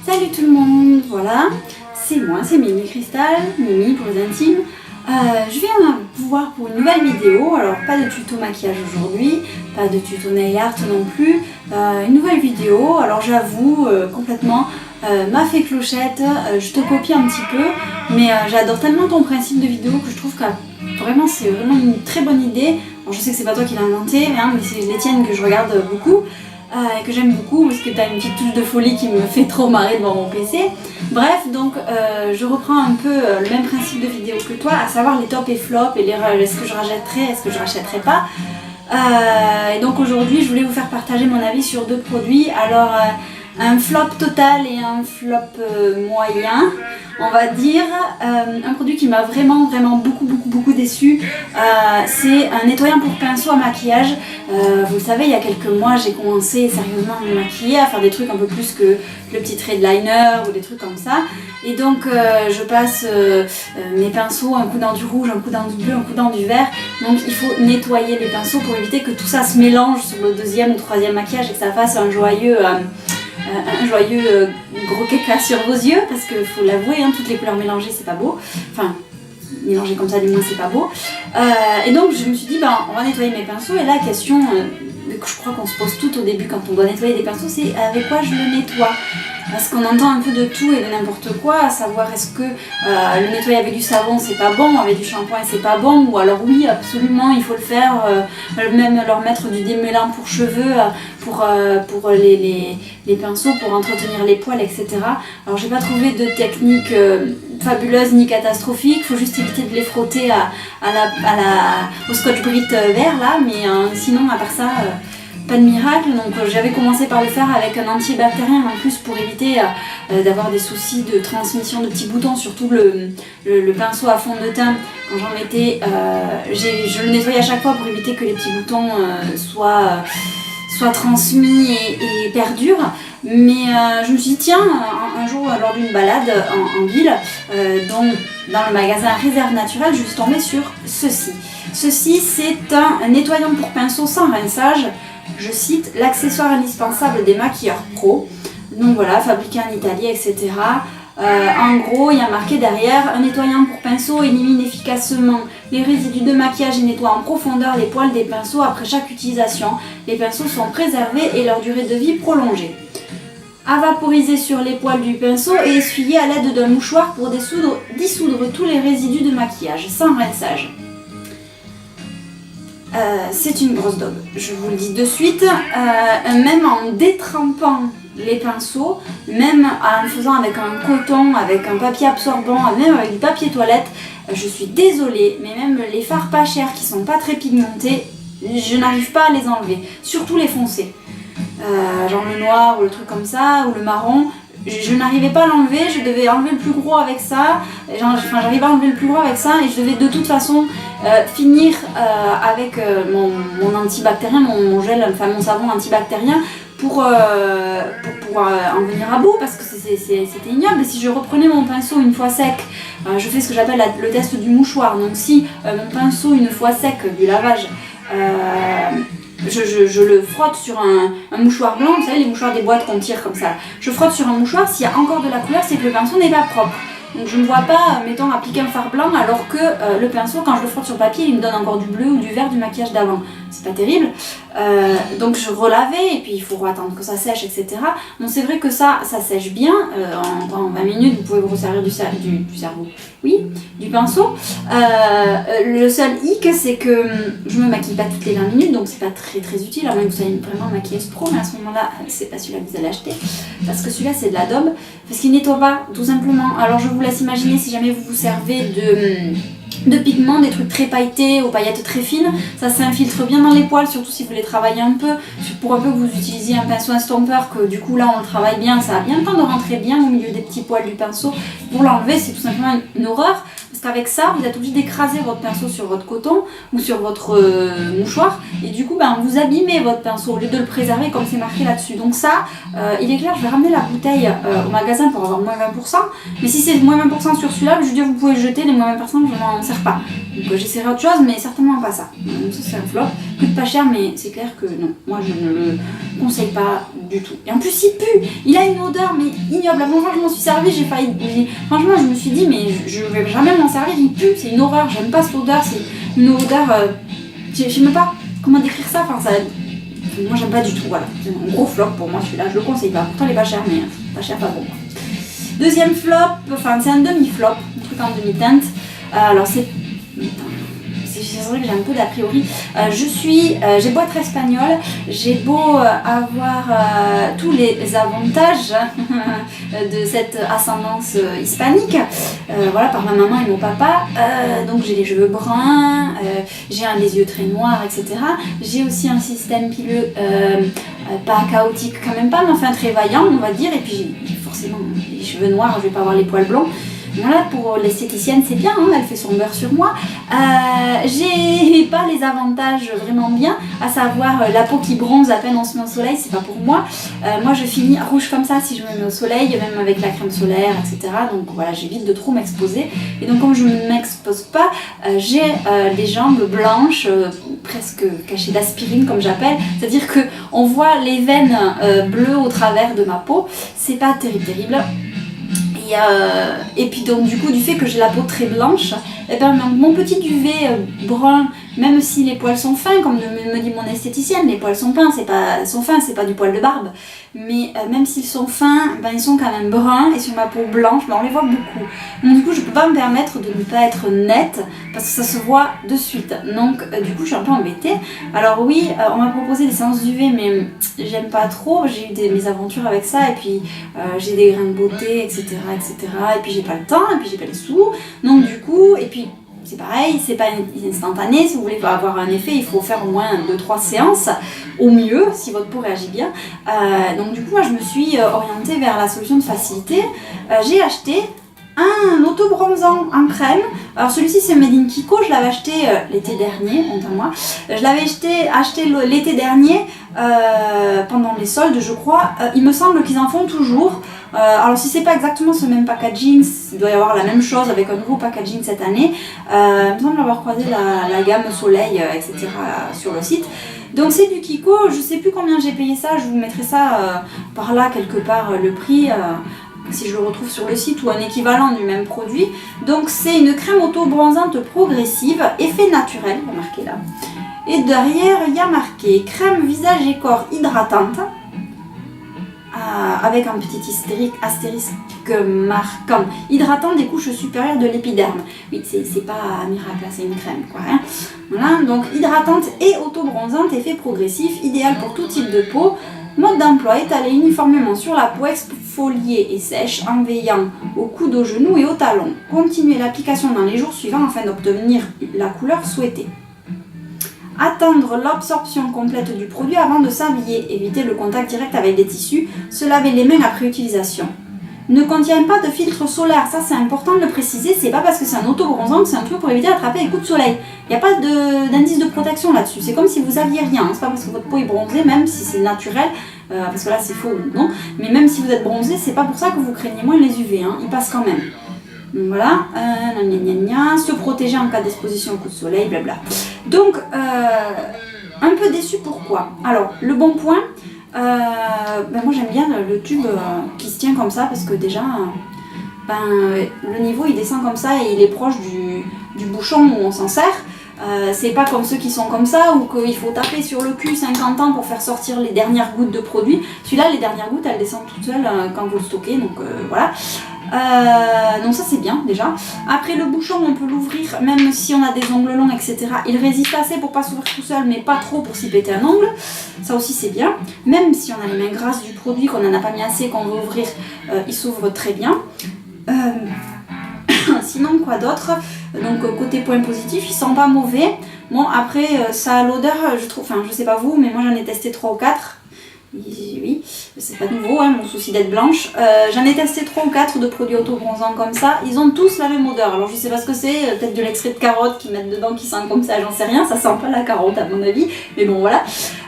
Salut tout le monde, voilà, c'est moi, c'est Mimi Cristal, Mimi pour les intimes. Je viens vous voir pour une nouvelle vidéo, alors pas de tuto maquillage aujourd'hui, pas de tuto nail art non plus, une nouvelle vidéo, alors j'avoue complètement, m'a fait clochette, je te copie un petit peu, mais j'adore tellement ton principe de vidéo que je trouve que vraiment c'est vraiment une très bonne idée. Alors, je sais que c'est pas toi qui l'as inventé, hein, mais c'est les tiennes que je regarde beaucoup. Et que j'aime beaucoup parce que tu as une petite touche de folie qui me fait trop marrer devant mon PC. Bref, donc je reprends un peu le même principe de vidéo que toi, à savoir les tops et flops et est-ce que je rachèterai, est-ce que je rachèterai pas. Et donc aujourd'hui je voulais vous faire partager mon avis sur deux produits. Alors un flop total et un flop moyen, on va dire. Un produit qui m'a vraiment beaucoup déçu, c'est un nettoyant pour pinceau à maquillage. Vous le savez, il y a quelques mois j'ai commencé sérieusement à me maquiller, à faire des trucs un peu plus que le petit trait de liner ou des trucs comme ça. Et donc je passe mes pinceaux, un coup dans du rouge, un coup dans du bleu, un coup dans du vert. Donc il faut nettoyer les pinceaux pour éviter que tout ça se mélange sur le deuxième ou troisième maquillage et que ça fasse un joyeux gros caca sur vos yeux, parce qu'il faut l'avouer, hein, toutes les couleurs mélangées c'est pas beau, enfin mélangées comme ça du moins c'est pas beau. Et donc je me suis dit on va nettoyer mes pinceaux, et la question que je crois qu'on se pose toutes au début quand on doit nettoyer des pinceaux, c'est avec quoi je le nettoie. Parce qu'on entend un peu de tout et de n'importe quoi, à savoir est-ce que le nettoyer avec du savon c'est pas bon, avec du shampoing c'est pas bon, ou alors oui absolument il faut le faire, même leur mettre du démêlant pour cheveux, pour les pinceaux, pour entretenir les poils, etc. Alors j'ai pas trouvé de technique fabuleuse ni catastrophique, faut juste éviter de les frotter au scotch-brite vert là, mais sinon à part ça... pas de miracle. Donc j'avais commencé par le faire avec un antibactérien en plus pour éviter d'avoir des soucis de transmission de petits boutons, surtout le pinceau à fond de teint. Quand j'en mettais, je le nettoyais à chaque fois pour éviter que les petits boutons soient transmis et perdurent. Mais je me suis dit tiens, un jour lors d'une balade en ville, dans le magasin Réserve Naturelle, je suis tombée sur ceci. Ceci c'est un nettoyant pour pinceau sans rinçage. Je cite, l'accessoire indispensable des maquilleurs pro. Donc voilà, fabriqué en Italie, etc. En gros, il y a marqué derrière, un nettoyant pour pinceau élimine efficacement les résidus de maquillage et nettoie en profondeur les poils des pinceaux après chaque utilisation. Les pinceaux sont préservés et leur durée de vie prolongée. À vaporiser sur les poils du pinceau et essuyer à l'aide d'un mouchoir pour dissoudre tous les résidus de maquillage, sans rinçage. C'est une grosse daube, je vous le dis de suite, même en détrempant les pinceaux, même en le faisant avec un coton, avec un papier absorbant, même avec du papier toilette, je suis désolée, mais même les fards pas chers qui sont pas très pigmentés, je n'arrive pas à les enlever, surtout les foncés, genre le noir ou le truc comme ça, ou le marron. Je n'arrivais pas à l'enlever, je devais enlever le plus gros avec ça, j'arrivais à enlever le plus gros avec ça, et je devais de toute façon finir avec mon antibactérien, mon gel, enfin mon savon antibactérien pour pouvoir en venir à bout, parce que c'était ignoble. Et si je reprenais mon pinceau une fois sec, je fais ce que j'appelle le test du mouchoir, donc si mon pinceau une fois sec du lavage, je le frotte sur un mouchoir blanc, vous savez les mouchoirs des boîtes qu'on tire comme ça. Je frotte sur un mouchoir, s'il y a encore de la couleur, c'est que le pinceau n'est pas propre. Donc je ne vois pas, mettons, appliquer un fard blanc alors que le pinceau, quand je le frotte sur papier, il me donne encore du bleu ou du vert du maquillage d'avant. C'est pas terrible. Donc je relavais et puis il faut attendre que ça sèche, etc. Bon, c'est vrai que ça sèche bien. En 20 minutes, vous pouvez vous resservir du cerveau. Oui, du pinceau. Le seul hic, c'est que je me maquille pas toutes les 20 minutes, donc c'est pas très utile. Alors même que vous savez vraiment maquilleuse pro, mais à ce moment-là, c'est pas celui-là que vous allez acheter. Parce que celui-là, c'est de la daube. Parce qu'il nettoie pas, tout simplement. Alors je vous laisse imaginer si jamais vous vous servez de pigments, des trucs très pailletés, aux paillettes très fines, ça s'infiltre bien dans les poils, surtout si vous les travaillez un peu, pour un peu que vous utilisiez un pinceau estompeur, que du coup là on le travaille bien, ça a bien le temps de rentrer bien au milieu des petits poils du pinceau. Pour l'enlever, c'est tout simplement une horreur, parce qu'avec ça vous êtes obligé d'écraser votre pinceau sur votre coton ou sur votre mouchoir, et du coup vous abîmez votre pinceau au lieu de le préserver comme c'est marqué là-dessus. Donc ça, il est clair, je vais ramener la bouteille au magasin pour avoir moins 20%, mais si c'est moins 20% sur celui-là, je veux dire vous pouvez le jeter, les moins 20% je m'en sers pas. Donc j'essaierai autre chose, mais certainement pas ça. Donc ça c'est un flop, coûte pas cher, mais c'est clair que non, moi je conseille pas du tout. Et en plus il pue, il a une odeur mais ignoble. La première fois que je m'en suis servi, franchement je me suis dit mais je vais jamais m'en servir, il pue, c'est une horreur, j'aime pas cette odeur, c'est une odeur, je sais même pas comment décrire ça, enfin ça, moi j'aime pas du tout, voilà. C'est un gros flop pour moi celui-là, je le conseille pas, pourtant il est pas cher mais pas cher pas bon. Deuxième flop, enfin c'est un demi-flop, un truc en demi-teinte, alors c'est vrai que j'ai un peu d'a priori. J'ai beau être espagnole, j'ai beau avoir tous les avantages de cette ascendance hispanique, voilà, par ma maman et mon papa. Donc j'ai les cheveux bruns, j'ai les yeux très noirs, etc. J'ai aussi un système pileux pas chaotique quand même pas, mais enfin très vaillant, on va dire. Et puis j'ai forcément les cheveux noirs, je vais pas avoir les poils blonds. Voilà, pour l'esthéticienne c'est bien, hein, elle fait son beurre sur moi. J'ai pas les avantages vraiment bien, à savoir la peau qui bronze à peine on se met au soleil, c'est pas pour moi. Moi je finis rouge comme ça si je me mets au soleil, même avec la crème solaire, etc. Donc voilà, j'évite de trop m'exposer. Et donc comme je ne m'expose pas, j'ai les jambes blanches, presque cachées d'aspirine comme j'appelle. C'est-à-dire que on voit les veines bleues au travers de ma peau, c'est pas terrible. Et puis donc du coup du fait que j'ai la peau très blanche, et ben mon petit duvet brun, même si les poils sont fins, comme me dit mon esthéticienne, les poils sont fins, c'est pas du poil de barbe, mais même s'ils sont fins, ben ils sont quand même bruns, et sur ma peau blanche, ben on les voit beaucoup. Donc du coup je peux pas me permettre de ne pas être nette, parce que ça se voit de suite. Donc du coup je suis un peu embêtée. Alors oui, on m'a proposé des séances d'UV, mais j'aime pas trop, j'ai eu mes aventures avec ça, et puis j'ai des grains de beauté, etc. Et puis j'ai pas le temps, et puis j'ai pas les sous, donc du coup, et puis c'est pareil, c'est pas instantané, si vous voulez avoir un effet, il faut faire au moins 2-3 séances, au mieux, si votre peau réagit bien. Donc du coup, moi je me suis orientée vers la solution de facilité. J'ai acheté un auto-bronzant en crème. Alors celui-ci c'est Made in Kiko, je l'avais acheté l'été dernier, honte à moi. Je l'avais acheté l'été dernier pendant les soldes je crois. Il me semble qu'ils en font toujours. Alors si c'est pas exactement ce même packaging, il doit y avoir la même chose avec un nouveau packaging cette année. Il me semble avoir croisé la gamme Soleil, etc. sur le site. Donc c'est du Kiko, je sais plus combien j'ai payé ça, je vous mettrai ça par là quelque part le prix. Si je le retrouve sur le site, ou un équivalent du même produit. Donc c'est une crème auto-bronzante progressive, effet naturel, il y a marqué là. Et derrière il y a marqué crème visage et corps hydratante, avec un petit astérisque marquant hydratant des couches supérieures de l'épiderme. Oui, c'est pas un miracle, c'est une crème quoi. Hein. Voilà, donc hydratante et auto-bronzante, effet progressif, idéal pour tout type de peau. Mode d'emploi, étalé uniformément sur la peau, exfoliée et sèche en veillant au coude, aux genoux et aux talons. Continuez l'application dans les jours suivants afin d'obtenir la couleur souhaitée. Attendre l'absorption complète du produit avant de s'habiller. Éviter le contact direct avec des tissus. Se laver les mains après utilisation. Ne contient pas de filtre solaire, ça c'est important de le préciser, c'est pas parce que c'est un auto-bronzant que c'est un truc pour éviter d'attraper les coups de soleil. Il n'y a pas d'indice de protection là-dessus, c'est comme si vous aviez rien, hein. C'est pas parce que votre peau est bronzée, même si c'est naturel, parce que là c'est faux, non, mais même si vous êtes bronzé, c'est pas pour ça que vous craignez moins les UV, hein. Ils passent quand même. Donc voilà, se protéger en cas d'exposition au coup de soleil, blabla. Donc, un peu déçu, pourquoi? Alors, le bon point, moi j'aime bien le tube qui se tient comme ça, parce que déjà, le niveau il descend comme ça et il est proche du bouchon où on s'en sert. C'est pas comme ceux qui sont comme ça, où qu'il faut taper sur le cul 50 ans pour faire sortir les dernières gouttes de produit. Celui-là, les dernières gouttes, elles descendent toutes seules quand vous le stockez, donc voilà. Donc ça c'est bien déjà. Après le bouchon on peut l'ouvrir même si on a des ongles longs, etc. Il résiste assez pour pas s'ouvrir tout seul, mais pas trop pour s'y péter un ongle. Ça aussi c'est bien. Même si on a les mains grasses du produit, qu'on en a pas mis assez, qu'on veut ouvrir, il s'ouvre très bien. Sinon quoi d'autre? Donc côté point positif, il sent pas mauvais. Bon après ça a l'odeur, je trouve, enfin je sais pas vous, mais moi j'en ai testé 3 ou 4. Oui, c'est pas nouveau, hein, mon souci d'être blanche. J'en ai testé 3 ou 4 de produits auto-bronzants comme ça. Ils ont tous la même odeur. Alors je sais pas ce que c'est, peut-être de l'extrait de carotte qu'ils mettent dedans qui sent comme ça, j'en sais rien. Ça sent pas la carotte à mon avis, mais bon voilà.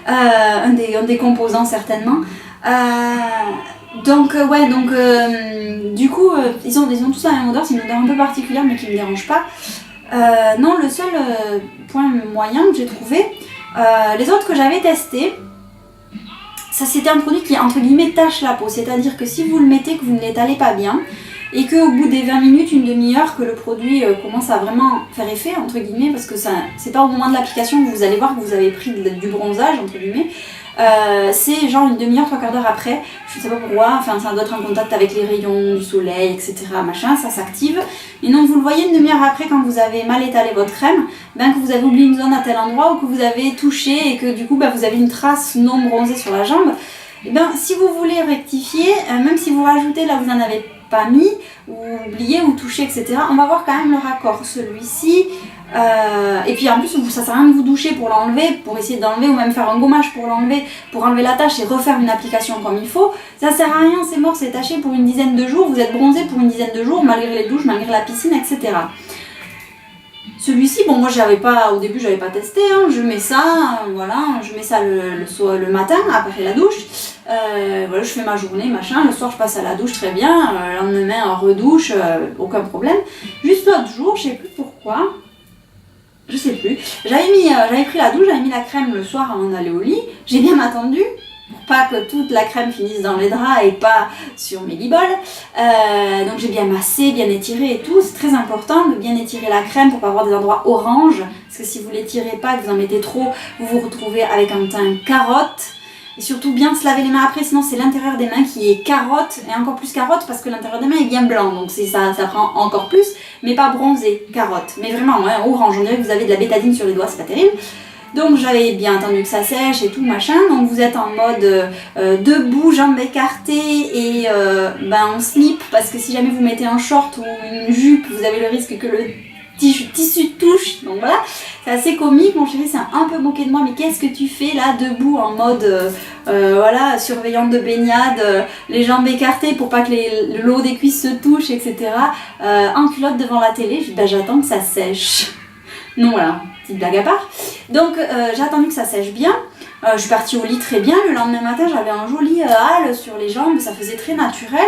Un des composants certainement. Du coup, ils ont tous la même odeur. C'est une odeur un peu particulière mais qui me dérange pas. Non, le seul point moyen que j'ai trouvé, les autres que j'avais testés, ça c'était un produit qui entre guillemets tâche la peau, c'est-à-dire que si vous le mettez, que vous ne l'étalez pas bien, et qu'au bout des 20 minutes, une demi-heure, que le produit commence à vraiment faire effet, entre guillemets, parce que ça, c'est pas au moment de l'application que vous allez voir que vous avez pris du bronzage, entre guillemets, c'est genre une demi-heure, 3/4 d'heure après, je sais pas pourquoi, enfin ça doit être en contact avec les rayons du soleil, etc. machin, ça s'active. Et donc vous le voyez une demi-heure après quand vous avez mal étalé votre crème, ben que vous avez oublié une zone à tel endroit ou que vous avez touché et que du coup ben, vous avez une trace non bronzée sur la jambe. Et ben si vous voulez rectifier, même si vous rajoutez là vous en avez pas mis, ou oublié, ou touché, etc. On va voir quand même le raccord. Celui-ci, et puis en plus, ça sert à rien de vous doucher pour l'enlever, pour essayer d'enlever, ou même faire un gommage pour l'enlever, pour enlever la tache et refaire une application comme il faut. Ça sert à rien, c'est mort, c'est taché pour une dizaine de jours, vous êtes bronzé pour une dizaine de jours, malgré les douches, malgré la piscine, etc. Celui-ci, bon moi au début j'avais pas testé, hein. Je mets ça, voilà, je mets ça le matin après la douche, voilà, je fais ma journée, machin, le soir je passe à la douche très bien, le lendemain en redouche, aucun problème. Juste l'autre jour, je sais plus pourquoi, je sais plus, j'avais pris la douche, j'avais mis la crème le soir avant d'aller au lit, j'ai bien attendu, pour pas que toute la crème finisse dans les draps et pas sur mes guiboles. Donc j'ai bien massé, bien étiré et tout. C'est très important de bien étirer la crème pour pas avoir des endroits orange. Parce que si vous l'étirez pas, que vous en mettez trop, vous vous retrouvez avec un teint carotte. Et surtout bien se laver les mains après, sinon c'est l'intérieur des mains qui est carotte. Et encore plus carotte parce que l'intérieur des mains est bien blanc. Donc ça prend encore plus, mais pas bronzé, carotte. Mais vraiment, ouais, orange. On dirait que vous avez de la bétadine sur les doigts, c'est pas terrible. Donc j'avais bien attendu que ça sèche et tout machin, donc vous êtes en mode debout, jambes écartées et en slip, parce que si jamais vous mettez un short ou une jupe, vous avez le risque que le tissu touche, donc voilà, c'est assez comique. Mon chéri s'est un peu moqué de moi, mais qu'est-ce que tu fais là debout en mode voilà, surveillante de baignade, les jambes écartées pour pas que le haut des cuisses se touche, etc. En culotte devant la télé, je dis j'attends que ça sèche. Non voilà, petite blague à part. Donc j'ai attendu que ça sèche bien. Je suis partie au lit très bien. Le lendemain matin, j'avais un joli hâle sur les jambes. Ça faisait très naturel.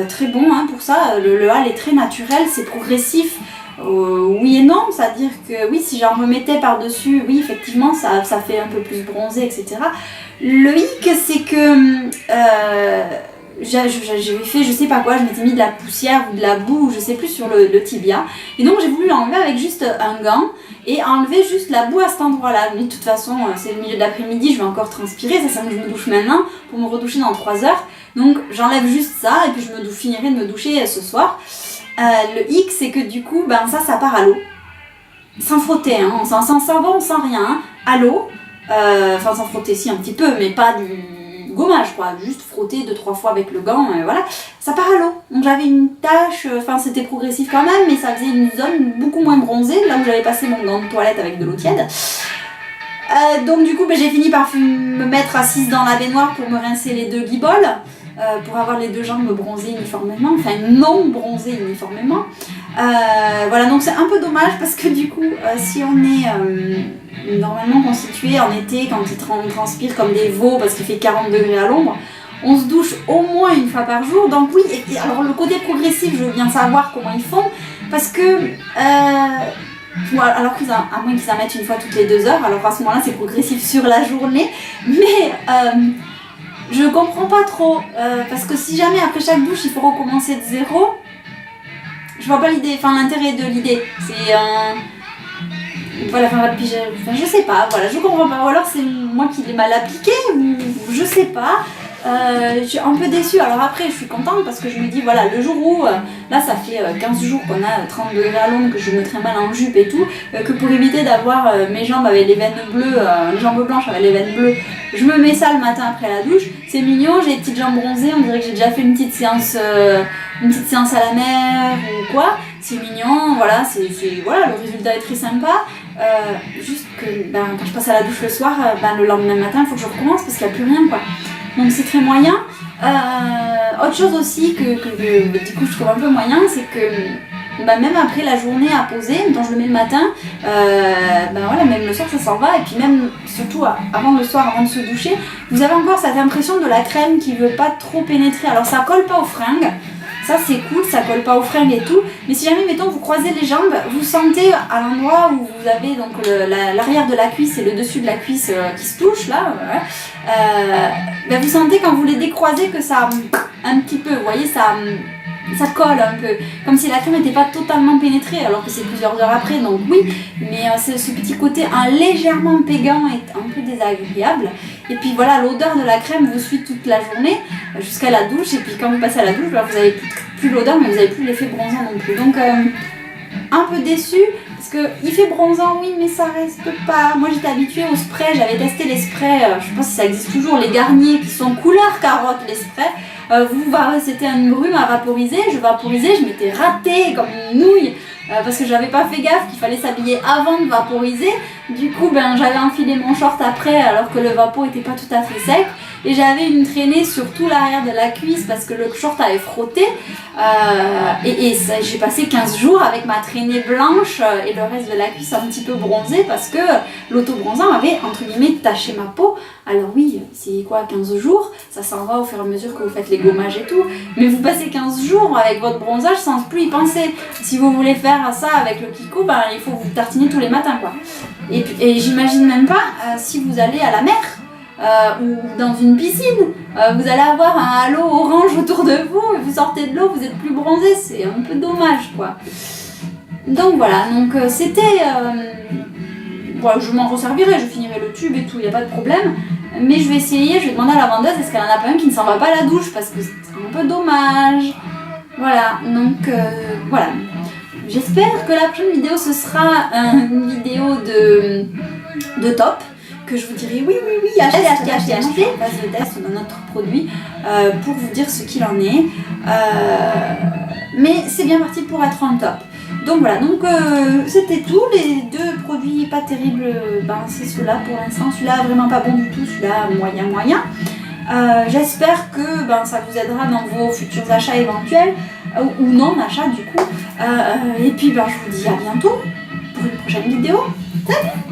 Très bon hein, pour ça. Le hâle est très naturel, c'est progressif. Oui et non, c'est-à-dire que oui, si j'en remettais par-dessus, oui, effectivement, ça fait un peu plus bronzé, etc. Le hic, c'est que j'avais fait je sais pas quoi, je m'étais mis de la poussière ou de la boue, je sais plus, sur le tibia. Et donc j'ai voulu l'enlever avec juste un gant et enlever juste la boue à cet endroit-là. Mais de toute façon, c'est le milieu de l'après-midi, je vais encore transpirer, ça sert que je me douche maintenant pour me redoucher dans 3 heures. Donc j'enlève juste ça et puis je finirai de me doucher ce soir. Le hic, c'est que du coup, ça part à l'eau. Sans frotter, hein, sans savon, sans rien, hein, à l'eau. Enfin, sans frotter, si, un petit peu, mais pas du gommage, quoi. Juste frotter 2-3 fois avec le gant, voilà. Ça part à l'eau. Donc j'avais une tache, enfin, c'était progressif quand même, mais ça faisait une zone beaucoup moins bronzée, là où j'avais passé mon gant de toilette avec de l'eau tiède. Donc du coup, j'ai fini par me mettre assise dans la baignoire pour me rincer les 2 guiboles. Pour avoir les 2 jambes bronzées uniformément, enfin non bronzées uniformément. Voilà, donc c'est un peu dommage parce que du coup, si on est normalement constitué en été, quand on transpire comme des veaux parce qu'il fait 40 degrés à l'ombre, on se douche au moins une fois par jour. Donc oui, et alors le côté progressif, je veux bien savoir comment ils font, parce que alors à moins qu'ils en mettent une fois toutes les 2 heures, alors à ce moment-là c'est progressif sur la journée, mais je comprends pas trop, parce que si jamais après chaque douche il faut recommencer de zéro, je vois pas l'idée, enfin l'intérêt de l'idée, c'est voilà, je sais pas, voilà, je comprends pas, ou alors c'est moi qui l'ai mal appliqué, ou je sais pas. Je suis un peu déçue. Alors après, je suis contente parce que je me dis, voilà, le jour où, là ça fait 15 jours qu'on a 30 degrés à l'ombre, que je me trimballe en jupe et tout, que pour éviter d'avoir mes jambes avec les veines bleues, les jambes blanches avec les veines bleues, je me mets ça le matin après la douche. C'est mignon, j'ai les petites jambes bronzées, on dirait que j'ai déjà fait une petite séance à la mer ou quoi. C'est mignon, voilà, voilà, le résultat est très sympa. Juste que quand je passe à la douche le soir, le lendemain matin, il faut que je recommence parce qu'il n'y a plus rien, quoi. Donc c'est très moyen. Autre chose aussi que du coup je trouve un peu moyen, c'est que même après la journée à poser, quand je le mets le matin, voilà, même le soir ça s'en va. Et puis même, surtout avant le soir, avant de se doucher, vous avez encore cette impression de la crème qui veut pas trop pénétrer. Alors ça colle pas aux fringues, Ça c'est cool, ça colle pas aux fringues et tout. Mais si jamais, mettons, vous croisez les jambes, vous sentez à l'endroit où vous avez donc l'arrière de la cuisse et le dessus de la cuisse qui se touchent là, ben vous sentez quand vous les décroisez que ça un petit peu, vous voyez, ça colle un peu, comme si la crème n'était pas totalement pénétrée, alors que c'est plusieurs heures après, donc oui, mais ce petit côté légèrement pégant est un peu désagréable. Et puis voilà, l'odeur de la crème vous suit toute la journée jusqu'à la douche, et puis quand vous passez à la douche, ben, vous n'avez plus l'odeur, mais vous n'avez plus l'effet bronzant non plus. Donc un peu déçue, parce qu'il fait bronzant, oui, mais ça reste pas. Moi j'étais habituée au spray, j'avais testé les sprays, je sais pas si ça existe toujours, les Garnier qui sont couleur carotte, les sprays. C'était une brume à vaporiser, je vaporisais, je m'étais ratée comme une nouille parce que j'avais pas fait gaffe qu'il fallait s'habiller avant de vaporiser. Du coup, ben, j'avais enfilé mon short après alors que le vapeau était pas tout à fait sec et j'avais une traînée sur tout l'arrière de la cuisse parce que le short avait frotté j'ai passé 15 jours avec ma traînée blanche et le reste de la cuisse un petit peu bronzée parce que l'autobronzant avait entre guillemets taché ma peau. Alors oui, c'est quoi, 15 jours, ça s'en va au fur et à mesure que vous faites les gommages et tout, mais vous passez 15 jours avec votre bronzage sans plus y penser. Si vous voulez faire ça avec le Kiko, ben, il faut vous tartiner tous les matins quoi. Et j'imagine même pas si vous allez à la mer ou dans une piscine, vous allez avoir un halo orange autour de vous et vous sortez de l'eau, vous êtes plus bronzé, c'est un peu dommage quoi. Donc voilà, c'était... je m'en resservirai, je finirai le tube et tout, il n'y a pas de problème. Mais je vais essayer, je vais demander à la vendeuse est-ce qu'elle en a pas un qui ne s'en va pas à la douche parce que c'est un peu dommage. Voilà, donc voilà. J'espère que la prochaine vidéo ce sera une vidéo de top. Que je vous dirai oui, achetez. On passe le test de notre produit pour vous dire ce qu'il en est. Mais c'est bien parti pour être en top. Donc voilà, c'était tout. Les deux produits pas terribles, c'est ceux-là pour l'instant. Celui-là vraiment pas bon du tout, celui-là moyen. J'espère que ça vous aidera dans vos futurs achats éventuels ou non achats du coup. Et puis je vous dis à bientôt pour une prochaine vidéo. Salut!